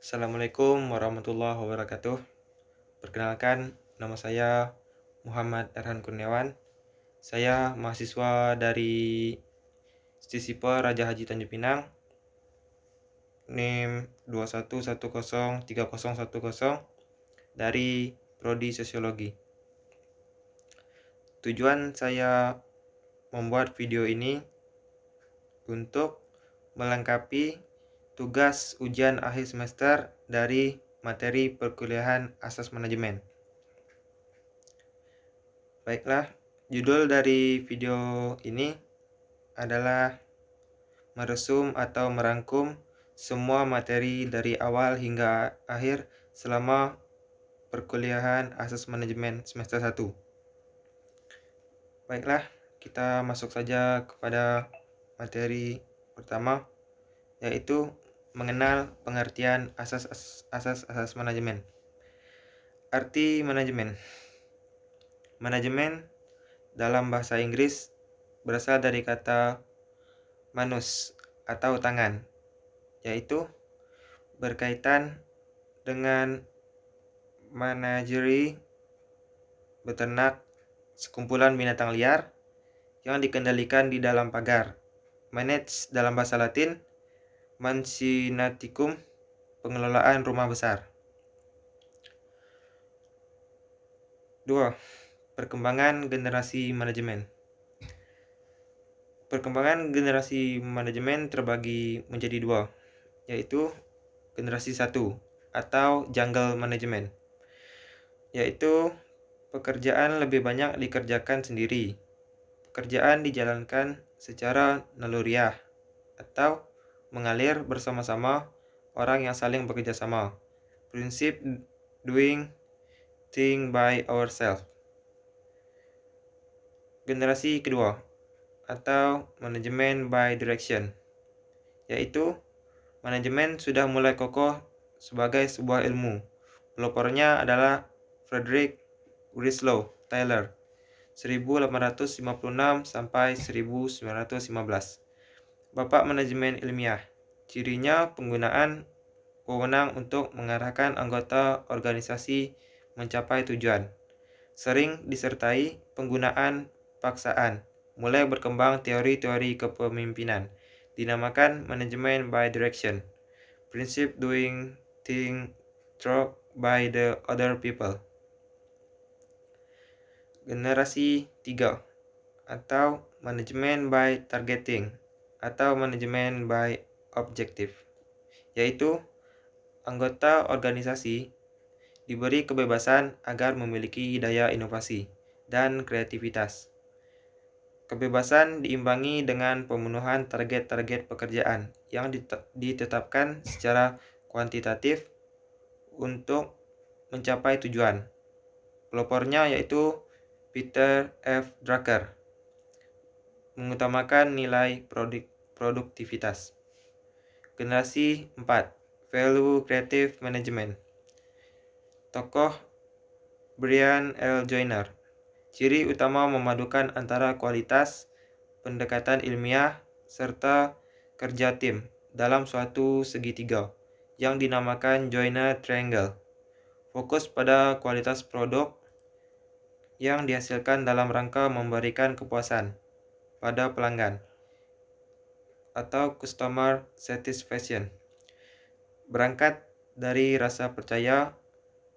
Assalamualaikum warahmatullahi wabarakatuh. Perkenalkan, nama saya Muhammad Erhan Kurniawan. Saya mahasiswa dari Stisiper Raja Haji Tanjung Pinang, NIM 21103010 dari Prodi Sosiologi. Tujuan saya membuat video ini untuk melengkapi tugas ujian akhir semester dari materi perkuliahan asas manajemen. Baiklah, judul dari video ini adalah meresum atau merangkum semua materi dari awal hingga akhir selama perkuliahan asas manajemen semester 1. Baiklah, kita masuk saja kepada materi pertama, yaitu mengenal pengertian asas manajemen. Arti manajemen. Manajemen dalam bahasa Inggris berasal dari kata manus atau tangan, yaitu berkaitan dengan manajeri beternak sekumpulan binatang liar yang dikendalikan di dalam pagar. Manage dalam bahasa Latin, mansinatikum, pengelolaan rumah besar. 2. Perkembangan generasi manajemen. Perkembangan generasi manajemen terbagi menjadi dua, yaitu generasi 1 atau jungle management, yaitu pekerjaan lebih banyak dikerjakan sendiri. Pekerjaan dijalankan secara naluriah atau mengalir bersama-sama orang yang saling bekerja sama. Prinsip doing thing by ourselves. Generasi kedua atau manajemen by direction, yaitu manajemen sudah mulai kokoh sebagai sebuah ilmu. Pelopornya adalah Frederick Winslow Taylor 1856 sampai 1915. Bapak manajemen ilmiah. Cirinya penggunaan wewenang untuk mengarahkan anggota organisasi mencapai tujuan. Sering disertai penggunaan paksaan. Mulai berkembang teori-teori kepemimpinan. Dinamakan manajemen by direction. Prinsip doing things through by the other people. Generasi 3 atau manajemen by targeting atau manajemen by objective, yaitu anggota organisasi diberi kebebasan agar memiliki daya inovasi dan kreativitas. Kebebasan diimbangi dengan pemenuhan target-target pekerjaan yang ditetapkan secara kuantitatif untuk mencapai tujuan. Pelopornya yaitu Peter F. Drucker, mengutamakan nilai produktivitas. Generasi 4, Value Creative Management. Tokoh Brian L. Joyner. Ciri utama memadukan antara kualitas pendekatan ilmiah serta kerja tim dalam suatu segitiga yang dinamakan Joyner Triangle. Fokus pada kualitas produk yang dihasilkan dalam rangka memberikan kepuasan pada pelanggan atau customer satisfaction. Berangkat dari rasa percaya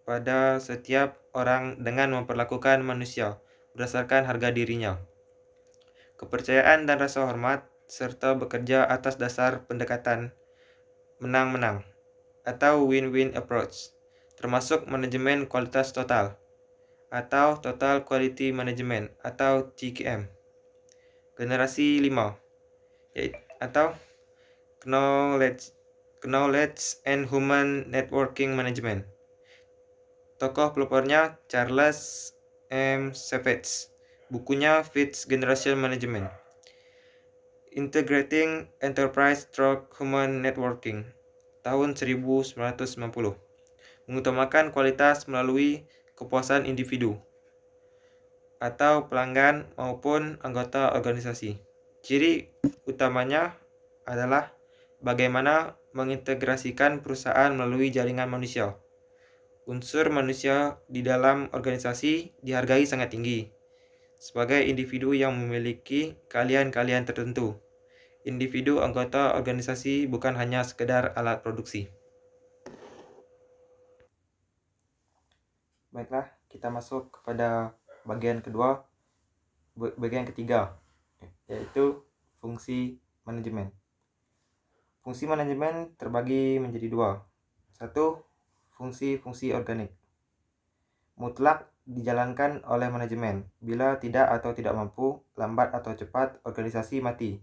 pada setiap orang dengan memperlakukan manusia berdasarkan harga dirinya. Kepercayaan dan rasa hormat serta bekerja atas dasar pendekatan menang-menang atau win-win approach, termasuk manajemen kualitas total atau Total Quality Management atau TQM. Generasi 5 atau Knowledge and Human Networking Management. Tokoh pelopornya Charles M. Savage. Bukunya Fifth Generation Management. Integrating Enterprise Through Human Networking tahun 1990. Mengutamakan kualitas melalui kepuasan individu atau pelanggan maupun anggota organisasi. Ciri utamanya adalah bagaimana mengintegrasikan perusahaan melalui jaringan manusia. Unsur manusia di dalam organisasi dihargai sangat tinggi sebagai individu yang memiliki keahlian-keahlian tertentu. Individu anggota organisasi bukan hanya sekedar alat produksi. Baiklah, kita masuk kepada bagian ketiga, yaitu fungsi manajemen. Fungsi manajemen terbagi menjadi dua. Satu, fungsi-fungsi organik. Mutlak dijalankan oleh manajemen. Bila tidak atau tidak mampu, lambat atau cepat, organisasi mati.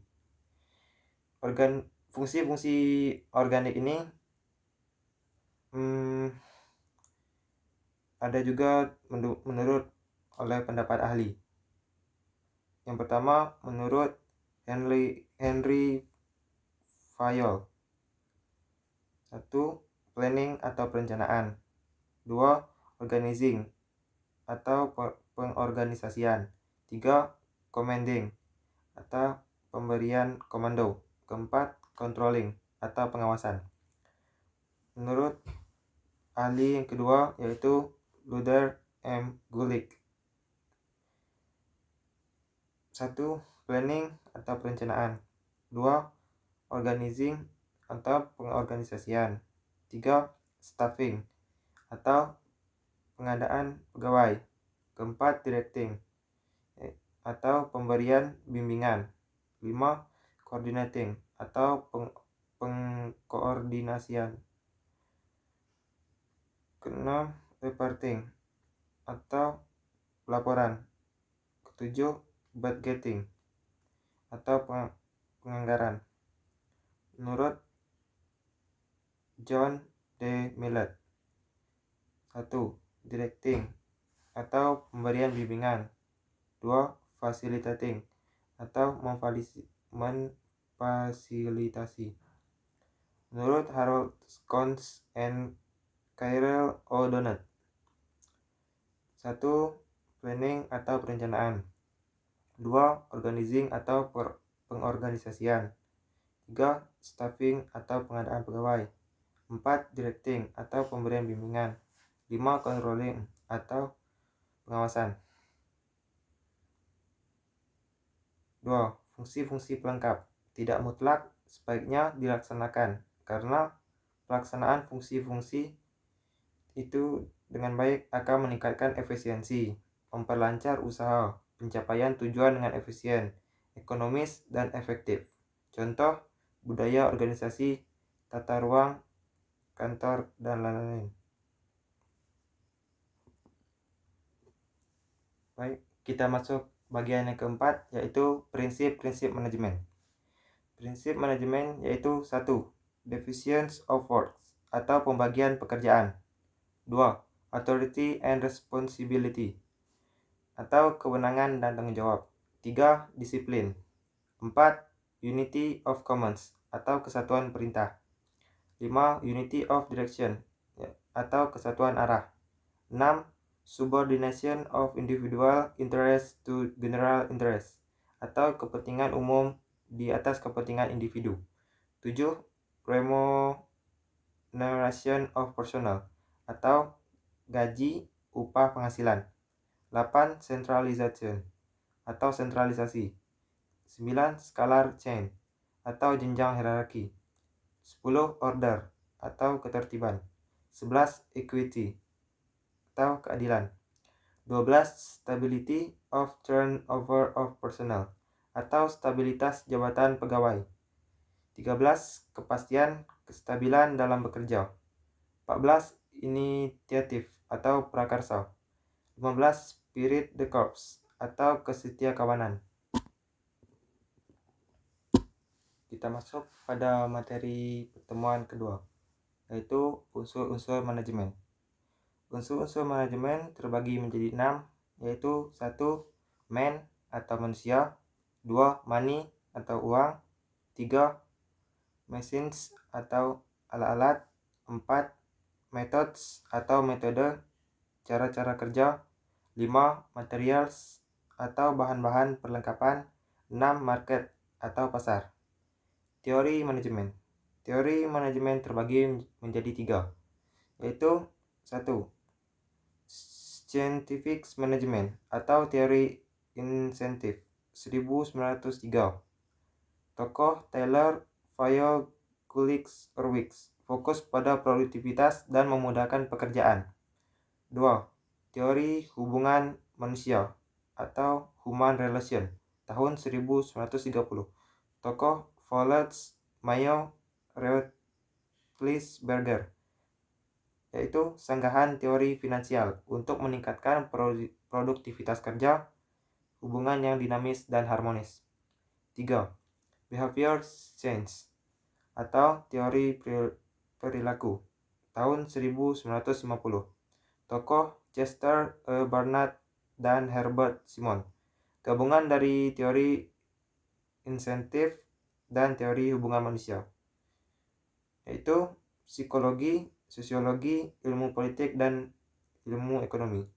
Fungsi-fungsi organik ini ada juga menurut oleh pendapat ahli. Yang pertama, menurut Henry Fayol. 1. Planning atau perencanaan. 2. Organizing atau pengorganisasian. 3. Commanding atau pemberian komando. Keempat, controlling atau pengawasan. Menurut ahli yang kedua yaitu Luther M. Gulick. 1. Planning atau perencanaan. 2. Organizing atau pengorganisasian. 3. Staffing atau pengadaan pegawai. Keempat, directing atau pemberian bimbingan. 5. Coordinating atau pengkoordinasian. Keenam, reporting atau pelaporan. Ketujuh, budgeting atau penganggaran. Menurut John D. Millett. 1. Directing atau pemberian bimbingan. 2. Facilitating atau memfasilitasi. Menurut Harold Scones and Kyrell O'Donnell. 1. Planning atau perencanaan. 2. Organizing atau pengorganisasian. 3. Staffing atau pengadaan pegawai. 4. Directing atau pemberian bimbingan. 5. Controlling atau pengawasan. 2. Fungsi-fungsi pelengkap. Tidak mutlak sebaiknya dilaksanakan karena pelaksanaan fungsi-fungsi itu dengan baik akan meningkatkan efisiensi, memperlancar usaha, pencapaian tujuan dengan efisien, ekonomis, dan efektif. Contoh, budaya organisasi, tata ruang, kantor, dan lain-lain. Baik, kita masuk bagian yang keempat, yaitu prinsip-prinsip manajemen. Prinsip manajemen yaitu 1. Division of work atau pembagian pekerjaan. 2. Authority and responsibility atau kewenangan dan tanggung jawab. 3. Disiplin. 4. Unity of commons atau kesatuan perintah. 5. Unity of direction atau kesatuan arah. 6. Subordination of individual interest to general interest atau kepentingan umum di atas kepentingan individu. 7. Remuneration of personnel atau gaji upah penghasilan. 8. Centralization atau sentralisasi. 9. Scalar chain atau jenjang hierarki. 10. Order atau ketertiban. 11. Equity atau keadilan. 12. Stability of turnover of personnel atau stabilitas jabatan pegawai. 13. Kepastian kestabilan dalam bekerja. 14. Inisiatif atau prakarsa. 15. Spirit the corps atau kesetiakawanan. Kita masuk pada materi pertemuan kedua, yaitu unsur-unsur manajemen. Unsur-unsur manajemen terbagi menjadi 6, yaitu 1. Man atau manusia. 2. Money atau uang. 3. Machines atau alat-alat. 4. Methods atau metode, cara-cara kerja. 5. Materials atau bahan-bahan perlengkapan. 6. Market atau pasar. Teori manajemen. Teori manajemen terbagi menjadi 3, yaitu 1. Scientific Management atau teori insentif 1903. Tokoh Taylor, Vail, Coolidge, Hurwitz fokus pada produktivitas dan memudahkan pekerjaan. 2. Teori hubungan manusia atau Human Relation tahun 1930. Tokoh Fowler, Mayo, Reutersberger, yaitu sanggahan teori finansial untuk meningkatkan produktivitas kerja, hubungan yang dinamis dan harmonis. 3. Behavior Science atau teori perilaku tahun 1950. Tokoh Chester Barnard dan Herbert Simon, gabungan dari teori insentif dan teori hubungan manusia, yaitu psikologi, sosiologi, ilmu politik, dan ilmu ekonomi.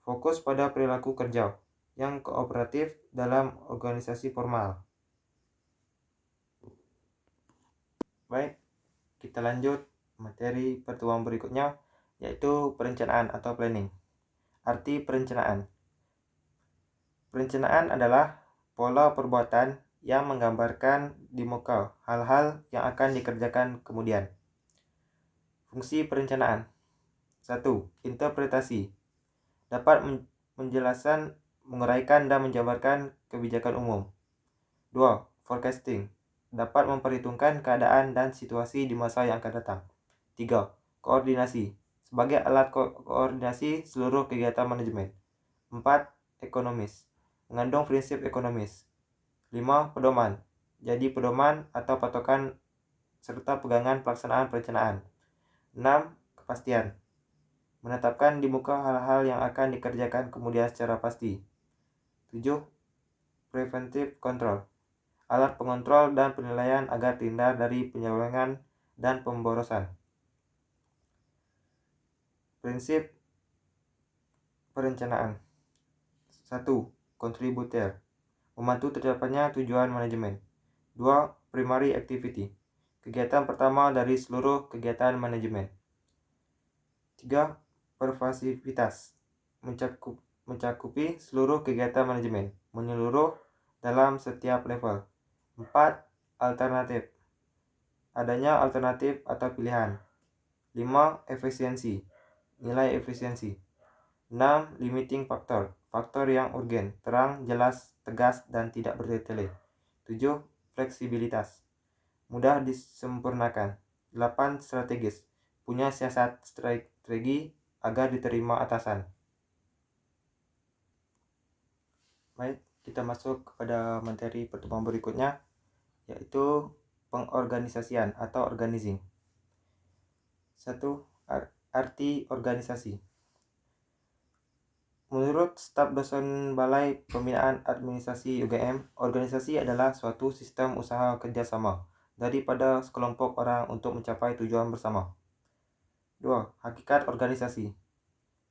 Fokus pada perilaku kerja yang kooperatif dalam organisasi formal. Baik, kita lanjut materi pertemuan berikutnya, yaitu perencanaan atau planning. Arti perencanaan. Perencanaan adalah pola perbuatan yang menggambarkan di muka hal-hal yang akan dikerjakan kemudian. Fungsi perencanaan. 1. Interpretasi. Dapat menjelaskan, menguraikan, dan menjabarkan kebijakan umum. 2. Forecasting. Dapat memperhitungkan keadaan dan situasi di masa yang akan datang. 3. Koordinasi. Sebagai alat koordinasi seluruh kegiatan manajemen. 4. Ekonomis. Mengandung prinsip ekonomis. 5. Pedoman. Jadi pedoman atau patokan serta pegangan pelaksanaan perencanaan. 6. Kepastian. Menetapkan di muka hal-hal yang akan dikerjakan kemudian secara pasti. 7. Preventive control. Alat pengontrol dan penilaian agar terhindar dari penyelewengan dan pemborosan. Prinsip perencanaan. 1. Kontributor. Membantu tercapainya tujuan manajemen. 2. Primary activity. Kegiatan pertama dari seluruh kegiatan manajemen. 3. Pervasivitas. Mencakupi seluruh kegiatan manajemen, menyeluruh dalam setiap level. 4. Alternatif. Adanya alternatif atau pilihan. 5. Efisiensi. Nilai efisiensi. 6. Limiting factor. Faktor yang urgen, terang, jelas, tegas, dan tidak bertele-tele. 7. Fleksibilitas. Mudah disempurnakan. 8. Strategis. Punya siasat strategi agar diterima atasan. Baik, kita masuk kepada materi pertemuan berikutnya, yaitu pengorganisasian atau organizing. 1. Arti organisasi. Menurut staf dosen Balai Pembinaan Administrasi UGM, organisasi adalah suatu sistem usaha kerjasama daripada sekelompok orang untuk mencapai tujuan bersama. 2. Hakikat organisasi.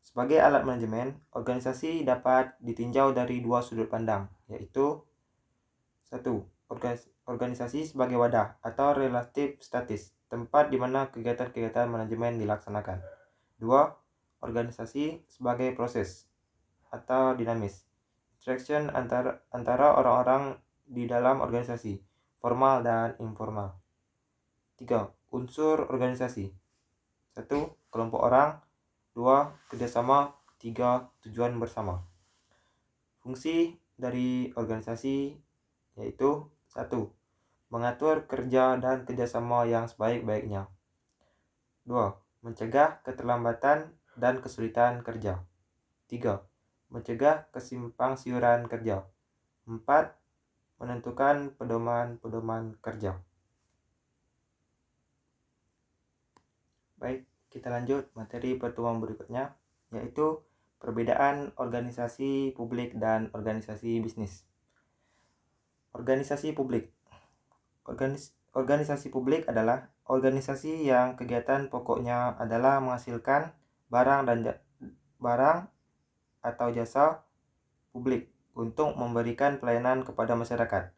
Sebagai alat manajemen, organisasi dapat ditinjau dari dua sudut pandang, yaitu 1. Organisasi sebagai wadah atau relatif statis, tempat di mana kegiatan-kegiatan manajemen dilaksanakan. 2. Organisasi sebagai proses atau dinamis, interaction antara orang-orang di dalam organisasi, formal dan informal. 3. Unsur organisasi. 1. Kelompok orang. 2. Kerjasama. 3. Tujuan bersama. Fungsi dari organisasi yaitu 1. Mengatur kerja dan kerjasama yang sebaik-baiknya. 2. Mencegah keterlambatan dan kesulitan kerja. 3. Mencegah kesimpangsiuran kerja. 4. Menentukan pedoman-pedoman kerja. Baik, kita lanjut materi pertemuan berikutnya, yaitu perbedaan organisasi publik dan organisasi bisnis. Organisasi publik. Organisasi publik adalah organisasi yang kegiatan pokoknya adalah menghasilkan barang atau jasa publik untuk memberikan pelayanan kepada masyarakat.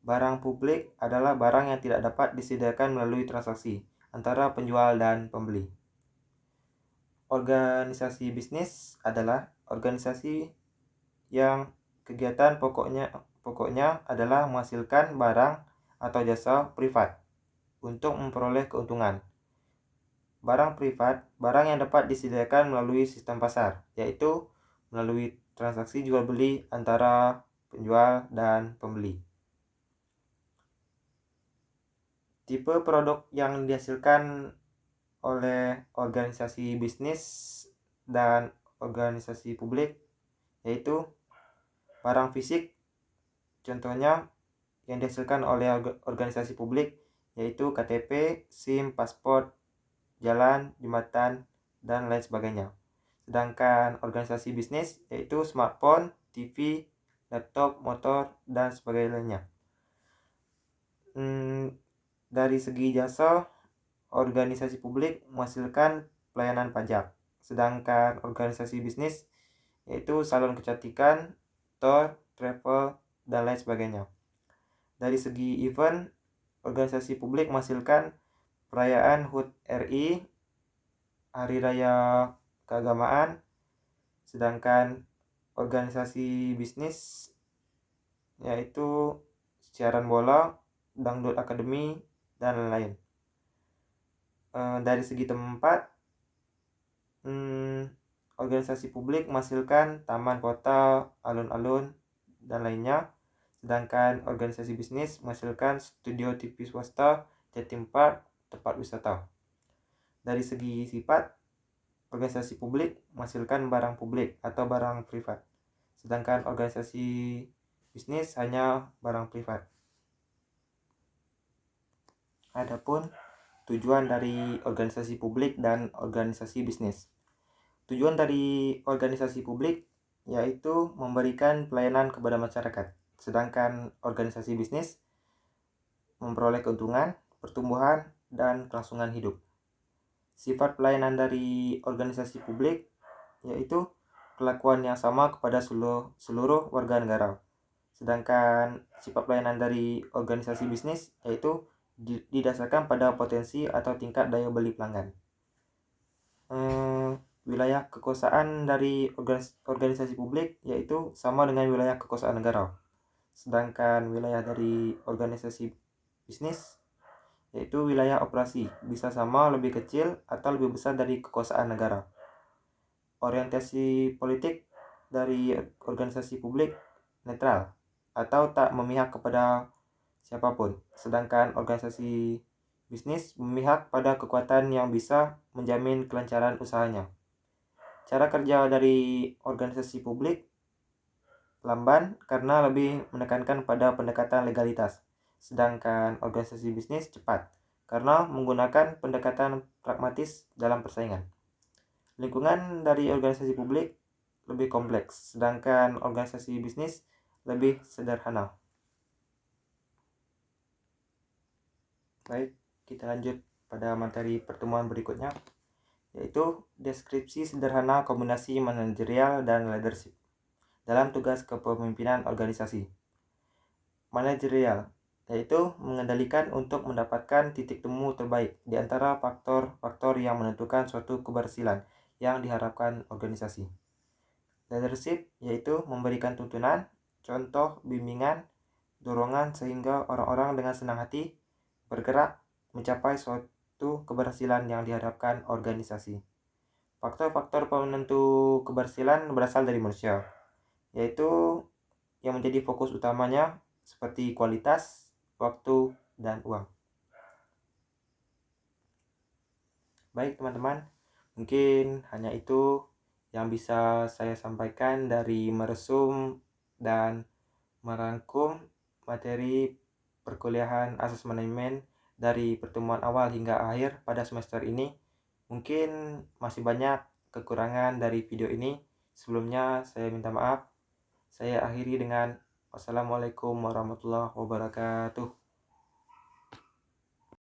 Barang publik adalah barang yang tidak dapat disediakan melalui transaksi antara penjual dan pembeli. Organisasi bisnis adalah organisasi yang kegiatan pokoknya adalah menghasilkan barang atau jasa privat untuk memperoleh keuntungan. Barang privat, barang yang dapat disediakan melalui sistem pasar, yaitu melalui transaksi jual beli antara penjual dan pembeli. Tipe produk yang dihasilkan oleh organisasi bisnis dan organisasi publik yaitu barang fisik, contohnya yang dihasilkan oleh organisasi publik yaitu KTP, SIM, paspor, jalan, jembatan, dan lain sebagainya. Sedangkan organisasi bisnis yaitu smartphone, TV, laptop, motor, dan sebagainya. Dari segi jasa, organisasi publik menghasilkan pelayanan pajak, sedangkan organisasi bisnis yaitu salon kecantikan, tour, travel, dan lain sebagainya. Dari segi event, organisasi publik menghasilkan perayaan HUT RI, Hari Raya Keagamaan, sedangkan organisasi bisnis yaitu siaran bola, dangdut akademi, dan lain-lain. Dari segi tempat, organisasi publik menghasilkan taman kota, alun-alun, dan lainnya. Sedangkan organisasi bisnis menghasilkan studio TV swasta, Jatim Park, tempat wisata. Dari segi sifat, organisasi publik menghasilkan barang publik atau barang privat. Sedangkan organisasi bisnis hanya barang privat. Adapun tujuan dari organisasi publik dan organisasi bisnis. Tujuan dari organisasi publik yaitu memberikan pelayanan kepada masyarakat, sedangkan organisasi bisnis memperoleh keuntungan, pertumbuhan, dan kelangsungan hidup. Sifat pelayanan dari organisasi publik yaitu kelakuan yang sama kepada seluruh warga negara. Sedangkan sifat pelayanan dari organisasi bisnis yaitu didasarkan pada potensi atau tingkat daya beli pelanggan. Wilayah kekuasaan dari organisasi publik yaitu sama dengan wilayah kekuasaan negara. Sedangkan wilayah dari organisasi bisnis yaitu wilayah operasi, bisa sama, lebih kecil, atau lebih besar dari kekuasaan negara. Orientasi politik dari organisasi publik netral atau tak memihak kepada siapapun, sedangkan organisasi bisnis memihak pada kekuatan yang bisa menjamin kelancaran usahanya. Cara kerja dari organisasi publik lamban karena lebih menekankan pada pendekatan legalitas, sedangkan organisasi bisnis cepat karena menggunakan pendekatan pragmatis dalam persaingan. Lingkungan dari organisasi publik lebih kompleks, sedangkan organisasi bisnis lebih sederhana. Baik, kita lanjut pada materi pertemuan berikutnya, yaitu deskripsi sederhana kombinasi manajerial dan leadership dalam tugas kepemimpinan organisasi. Manajerial yaitu mengendalikan untuk mendapatkan titik temu terbaik di antara faktor-faktor yang menentukan suatu keberhasilan yang diharapkan organisasi. Leadership yaitu memberikan tuntunan, contoh, bimbingan, dorongan sehingga orang-orang dengan senang hati bergerak mencapai suatu keberhasilan yang diharapkan organisasi. Faktor-faktor penentu keberhasilan berasal dari manusia, yaitu yang menjadi fokus utamanya seperti kualitas, waktu, dan uang. Baik teman-teman, mungkin hanya itu yang bisa saya sampaikan dari meresum dan merangkum materi perkuliahan asas manajemen dari pertemuan awal hingga akhir pada semester ini. Mungkin masih banyak kekurangan dari video ini. Sebelumnya saya minta maaf. Saya akhiri dengan wassalamualaikum warahmatullahi wabarakatuh.